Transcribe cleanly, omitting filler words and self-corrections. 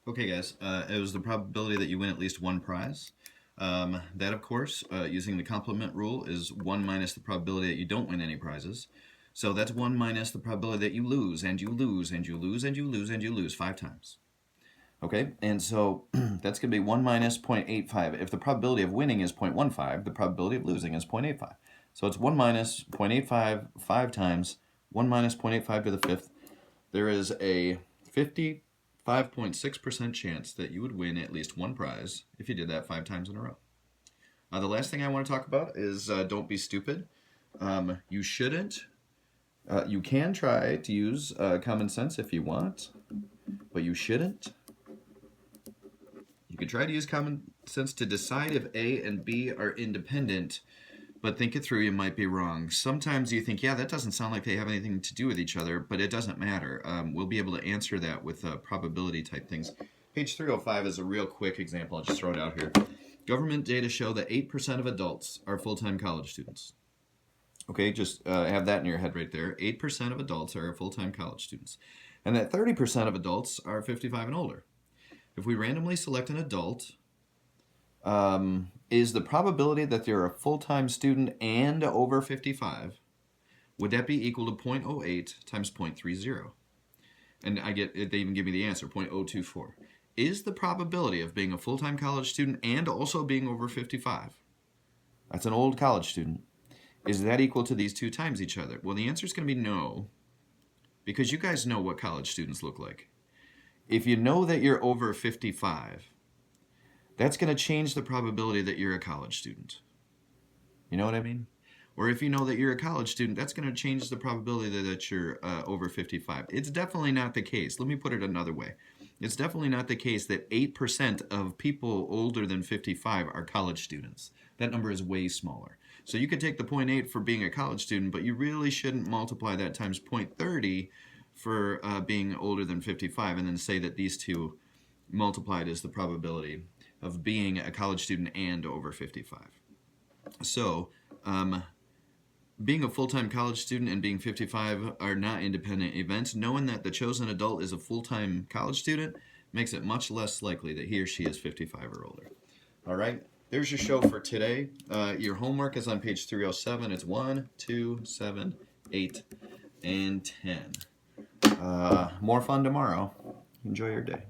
Okay, guys, it was the probability that you win at least one prize. That, of course, using the complement rule, is 1 minus the probability that you don't win any prizes. So that's 1 minus the probability that you lose, and you lose, and you lose, and you lose, and you lose 5 times. Okay, and so that's going to be 1 minus 0.85. If the probability of winning is 0.15, the probability of losing is 0.85. So it's 1 minus 0.85 5 times, 1 minus 0.85 to the fifth. There is a 55.6% chance that you would win at least one prize if you did that 5 times in a row. The last thing I want to talk about is don't be stupid. You shouldn't. You can try to use common sense if you want, but you shouldn't. You can try to use common sense to decide if A and B are independent, but think it through, you might be wrong. Sometimes you think, yeah, that doesn't sound like they have anything to do with each other, but it doesn't matter. We'll be able to answer that with probability type things. Page 305 is a real quick example. I'll just throw it out here. Government data show that 8% of adults are full-time college students. Okay, just have that in your head right there. 8% of adults are full-time college students. And that 30% of adults are 55 and older. If we randomly select an adult, is the probability that they're a full-time student and over 55, would that be equal to 0.08 times 0.30? And they even give me the answer, 0.024. Is the probability of being a full-time college student and also being over 55, that's an old college student, is that equal to these two times each other? Well, the answer is going to be no, because you guys know what college students look like. If you know that you're over 55, that's going to change the probability that you're a college student. You know what I mean? Or if you know that you're a college student, that's going to change the probability that you're over 55. It's definitely not the case. Let me put it another way. It's definitely not the case that 8% of people older than 55 are college students. That number is way smaller. So you could take the 0.8 for being a college student, but you really shouldn't multiply that times 0.30 for being older than 55 and then say that these two multiplied is the probability of being a college student and over 55. So, being a full-time college student and being 55 are not independent events. Knowing that the chosen adult is a full-time college student makes it much less likely that he or she is 55 or older. All right, there's your show for today. Your homework is on page 307. It's 1, 2, 7, 8, and 10. More fun tomorrow. Enjoy your day.